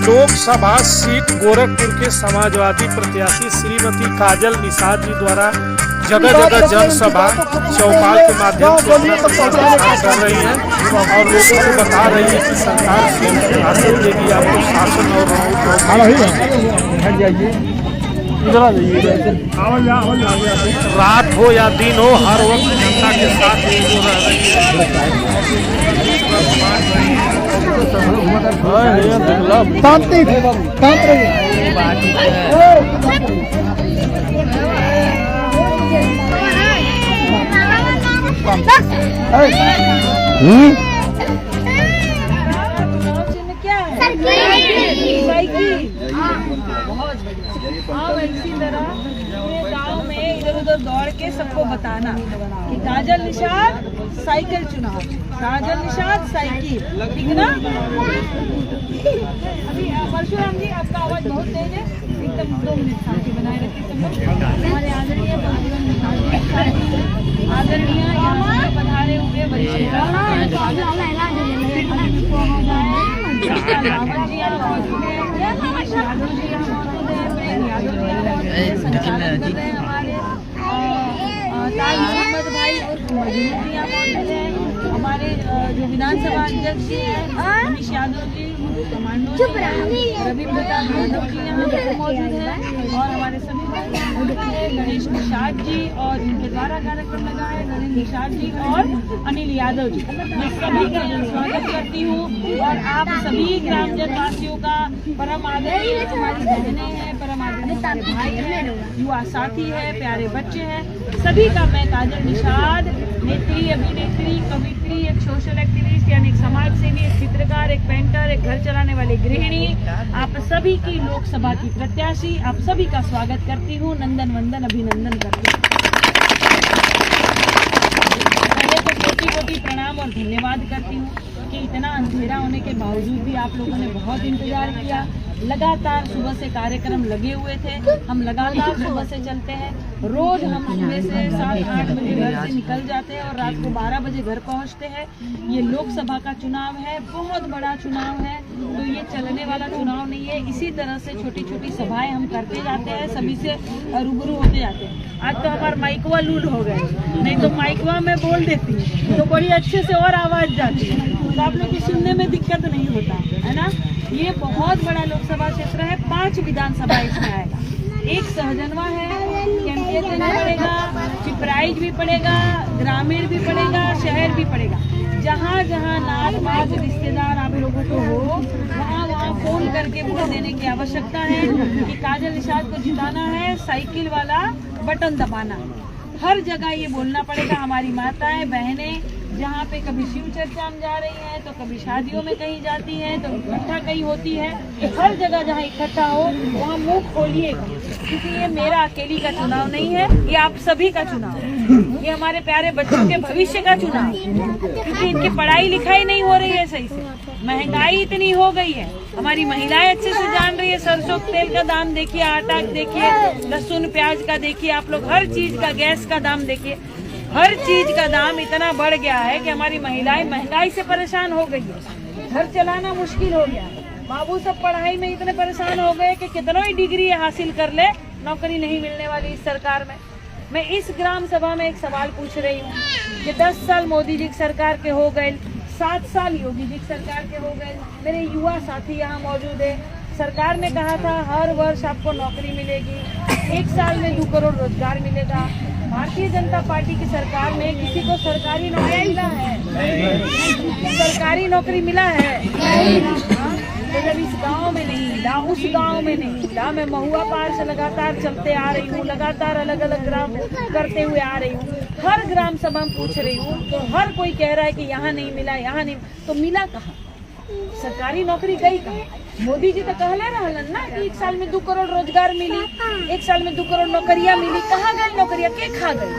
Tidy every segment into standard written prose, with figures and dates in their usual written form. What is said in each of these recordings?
Lok Sabha seat Gorakhpur के समाजवादी प्रत्याशी श्रीमती काजल निषाद जी द्वारा जगह जगह जनसभा चौपाल के माध्यम से प्रचार कर रही हैं और लोगों को बता रही है कि सरकार से हासिल देगी आपको शासन और रात हो या दिन हो हर वक्त जनता के साथ रह रही हाँ, इसी तरह पूरे गांव में इधर उधर दौड़ के सबको बताना कि काजल निषाद साइकिल चुनाव, काजल निषाद साइकिल, ठीक है ना। अभी परशुराम जी आपका आवाज बहुत तेज है, एकदम 2 मिनट शांति बनाए रखिए। हमारे आदरणीय यहाँ पधारे हुए वरिष्ठ भाई हमारे जो विधानसभा अध्यक्ष जी हैं मनीष यादव जी, कमांडो रवि प्रताप यादव जी यहाँ मौजूद हैं और हमारे सभी गणेश निषाद जी और इनके द्वारा कार्यक्रम लगा है गणेश निषाद जी और अनिल यादव जी। मैं सभी का स्वागत करती हूँ और आप सभी ग्रामजन वासियों का परम आदरणीय हमारी बहनें हैं, परम आदरणीय हमारे भाई हैं, युवा साथी है, प्यारे बच्चे हैं, सभी का मैं काजल निषाद नेत्री, अभिनेत्री, कवित्री, एक सोशल एक्टिविस्ट यानी एक समाज सेवी, एक चित्रकार, एक पेंटर, एक घर चलाने वाली गृहिणी, आप सभी की लोकसभा की प्रत्याशी, आप सभी का स्वागत करती हूँ, नंदन वंदन अभिनंदन करती हूँ। पहले तो कोटि-कोटि प्रणाम और धन्यवाद करती हूँ कि इतना अंधेरा होने के बावजूद भी आप लोगों ने बहुत इंतजार किया। लगातार सुबह से कार्यक्रम लगे हुए थे, हम लगातार सुबह से चलते हैं, रोज हम सुबह से 7-8 बजे घर से निकल जाते हैं और रात को 12 बजे घर पहुंचते हैं। ये लोकसभा का चुनाव है, बहुत बड़ा चुनाव है, तो ये चलने वाला चुनाव नहीं है। इसी तरह से छोटी छोटी सभाएं हम करते जाते हैं, सभी से रूबरू होते जाते हैं। आज तो हमारा माइकवा लूट हो गए, नहीं तो माइकवा में बोल देती तो बड़ी अच्छे से और आवाज जाती है, तो आप लोग को सुनने में दिक्कत नहीं होता है ना। ये बहुत बड़ा लोकसभा क्षेत्र है, 5 विधानसभा इसमें आएगा, एक सहजनवा है, कैंपियत भी पड़ेगा, पिपराइच भी पड़ेगा, ग्रामीण भी पड़ेगा, शहर भी पड़ेगा। जहाँ जहाँ नात बात रिश्तेदार आप लोगों को हो वहाँ फोन करके वोट देने की आवश्यकता है कि काजल निषाद को जिताना है, साइकिल वाला बटन दबाना है। हर जगह ये बोलना पड़ेगा। हमारी माताएं बहनें जहाँ पे कभी शिव चर्चा में जा रही हैं, तो कभी शादियों में कहीं जाती हैं, तो इकट्ठा कहीं होती है, हर जगह जहाँ इकट्ठा हो वहाँ मुंह खोलिएगा, क्योंकि ये मेरा अकेली का चुनाव नहीं है, ये आप सभी का चुनाव है, ये हमारे प्यारे बच्चों के भविष्य का चुनाव है, क्योंकि इनकी पढ़ाई लिखाई नहीं हो रही है सही से, महंगाई इतनी हो गई है, हमारी महिलाएं अच्छे से जान रही है। सरसों तेल का दाम देखिए, आटा देखिए, लहसुन प्याज का देखिए, आप लोग हर चीज का, गैस का दाम देखिए, हर चीज का दाम इतना बढ़ गया है कि हमारी महिलाएं महंगाई से परेशान हो गई है, घर चलाना मुश्किल हो गया। बाबू सब पढ़ाई में इतने परेशान हो गए कि कितना ही डिग्री हासिल कर ले, नौकरी नहीं मिलने वाली इस सरकार में। मैं इस ग्राम सभा में एक सवाल पूछ रही हूँ कि 10 साल मोदी जी की सरकार के हो गए, 7 साल योगी जी की सरकार के हो गए, मेरे युवा साथी यहाँ मौजूद है। सरकार ने कहा था हर वर्ष आपको नौकरी मिलेगी, 1 साल में 2 करोड़ रोजगार मिलेगा। भारतीय जनता पार्टी की सरकार में किसी को सरकारी नौकरी मिला है? सरकारी नौकरी मिला है? तो जब इस गांव में नहीं मिला, उस गांव में नहीं मिला, मैं महुआ पार से लगातार चलते आ रही हूँ, लगातार अलग अलग ग्राम करते हुए आ रही हूँ, हर ग्राम सभा में पूछ रही हूँ, तो हर कोई कह रहा है कि यहाँ नहीं मिला, यहाँ नहीं, तो मिला कहाँ? सरकारी नौकरी गई कहाँ? मोदी जी तो कहले रहलन ना कि 1 साल में 2 करोड़ रोजगार मिली, 1 साल में 2 करोड़ नौकरियां मिली, कहाँ गई नौकरियां, के खा गई?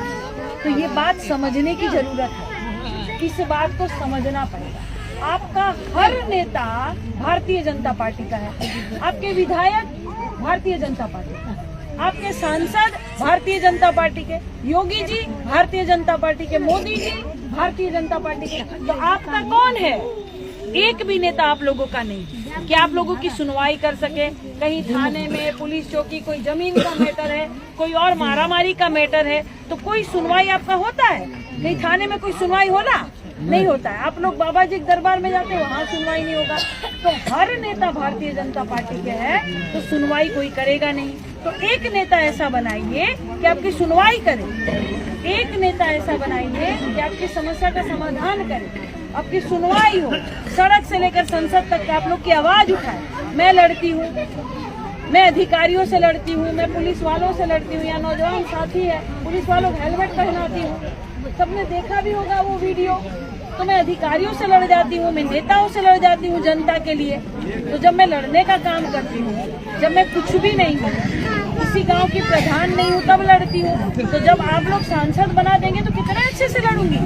तो ये बात समझने की जरूरत है, इस बात को समझना पड़ेगा। आपका हर नेता भारतीय जनता पार्टी का है, आपके विधायक भारतीय जनता पार्टी, आपके सांसद भारतीय जनता पार्टी के, योगी जी भारतीय जनता पार्टी के, मोदी जी भारतीय जनता पार्टी के, तो आपका कौन है? एक भी नेता आप लोगों का नहीं कि आप लोगों की सुनवाई कर सके। कहीं थाने में, पुलिस चौकी, कोई जमीन का मैटर है, कोई और मारामारी का मैटर है, तो कोई सुनवाई आपका होता है? कहीं थाने में कोई सुनवाई होला? नहीं होता है। आप लोग बाबा जी के दरबार में जाते हैं, वहाँ सुनवाई नहीं होगा। तो हर नेता भारतीय जनता पार्टी के है तो सुनवाई कोई करेगा नहीं। तो एक नेता ऐसा बनाइए कि आपकी सुनवाई करे, एक नेता ऐसा बनाइए कि आपकी समस्या का समाधान करे, आपकी सुनवाई हो, सड़क से लेकर संसद तक आप लोग की आवाज उठाए। मैं लड़ती हूँ, मैं अधिकारियों से लड़ती हूँ, मैं पुलिस वालों से लड़ती हूँ, या नौजवान साथी है पुलिस वालों को हेलमेट पहनाती हूँ, सबने देखा भी होगा वो वीडियो। तो मैं अधिकारियों से लड़ जाती हूँ, मैं नेताओं से लड़ जाती हूँ जनता के लिए। तो जब मैं लड़ने का काम करती हूँ, जब मैं कुछ भी नहीं हूँ, किसी गांव की प्रधान नहीं हूँ, तब लड़ती हूँ। तो जब आप लोग सांसद बना देंगे तो कितने अच्छे से लड़ूंगी,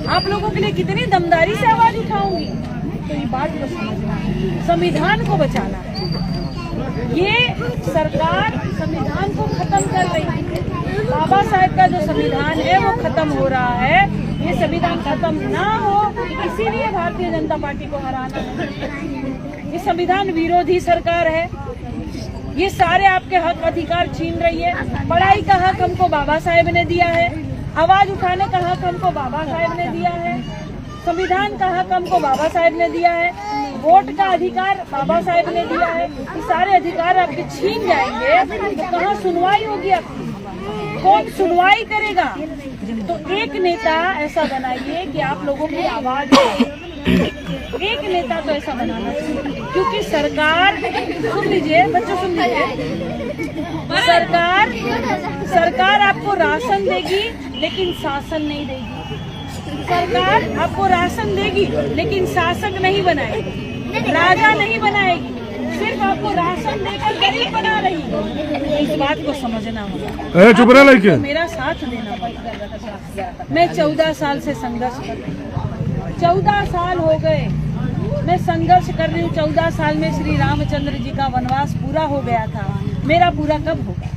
आप लोगों के लिए कितनी दमदारी से आवाज उठाऊंगी। तो ये बात को समझना है, संविधान को बचाना है। ये सरकार संविधान को खत्म कर रही है। बाबा साहेब का जो संविधान है वो खत्म हो रहा है। ये संविधान खत्म ना हो, इसीलिए भारतीय जनता पार्टी को हराना है। ये संविधान विरोधी सरकार है, ये सारे आपके हक अधिकार छीन रही है। पढ़ाई का हक हमको बाबा साहेब ने दिया है, आवाज उठाने का हक हमको बाबा साहेब ने दिया है, संविधान का हक हमको बाबा साहेब ने दिया है, वोट का अधिकार बाबा साहेब ने दिया है। ये सारे अधिकार आपके छीन जाएंगे तो कहाँ सुनवाई होगी आपकी? कौन सुनवाई करेगा? तो एक नेता ऐसा बनाइए कि आप लोगों की आवाज, एक नेता तो ऐसा बनाना चाहिए। क्योंकि सरकार, सुन लीजिए बच्चों, सुन लीजिए, सरकार आपको राशन देगी लेकिन शासन नहीं देगी। सरकार आपको राशन देगी लेकिन शासक नहीं बनाएगी, राजा नहीं बनाएगी, सिर्फ आपको राशन देकर गरीब बना रही है। इस बात को समझना होगा, चुप रहा लेके मेरा साथ देना होगा। मैं 14 साल से संघर्ष कर रही हूँ, 14 साल हो गए मैं संघर्ष कर रही हूँ। 14 साल में श्री रामचंद्र जी का वनवास पूरा हो गया था, मेरा पूरा कब होगा?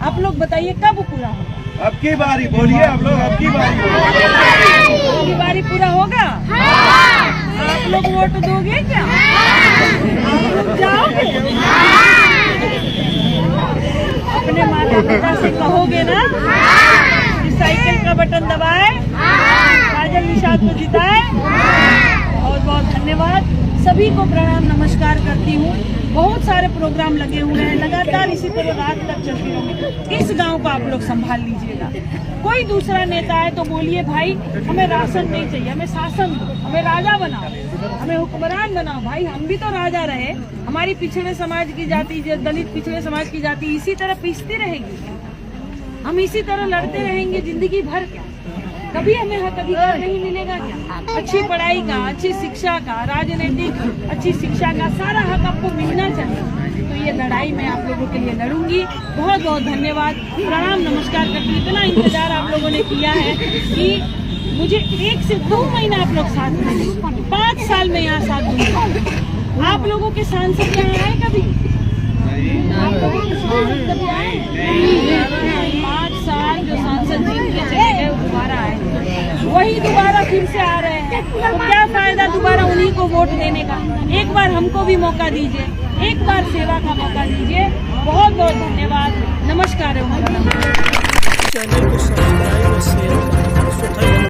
आप लोग बताइए कब पूरा होगा? अब की बारी बोलिए, आप लोग अब की बारी पूरा होगा? आप लोग वोट दोगे क्या? आप लोग जाओगे? अपने माता पिता से कहोगे ना कि साइकिल का बटन दबाए, काजल निषाद को जिताए। बहुत बहुत धन्यवाद, सभी को प्रणाम नमस्कार करती हूँ। बहुत सारे प्रोग्राम लगे हुए हैं, लगातार इसी तरह रात तक चलती रहेंगे। इस गांव को आप लोग संभाल लीजिएगा। कोई दूसरा नेता है तो बोलिए भाई हमें राशन नहीं चाहिए, हमें शासन दो, हमें राजा बनाओ, हमें हुक्मरान बनाओ। भाई हम भी तो राजा रहे, हमारी पिछड़े समाज की जाति, दलित पिछड़े समाज की जाति इसी तरह पीसती रहेगी, हम इसी तरह लड़ते रहेंगे जिंदगी भर। क्या कभी हमें हक अधिकार नहीं मिलेगा क्या? अच्छी पढ़ाई का, अच्छी शिक्षा का, राजनीतिक अच्छी शिक्षा का सारा हक आपको मिलना चाहिए। तो ये लड़ाई मैं आप लोगों के लिए लड़ूंगी। बहुत बहुत धन्यवाद, प्रणाम नमस्कार करती हूँ। इतना इंतजार आप लोगों ने किया है कि मुझे 1 से 2 महीना आप लोग साथ दें, 5 साल में यहाँ साथ दूंगा। आप लोगों के सांसद यहाँ आए कभी? आप लोगों के सांसद कभी आए? 5 साल जो सांसद जीत के चले गए दोबारा आए, वही दोबारा फिर से आ रहे हैं। तो क्या फायदा दोबारा उन्हीं को वोट देने का? एक बार हमको भी मौका दीजिए, एक बार सेवा का मौका दीजिए। बहुत बहुत धन्यवाद, नमस्कार। चैनल को सब्सक्राइब और शेयर करें।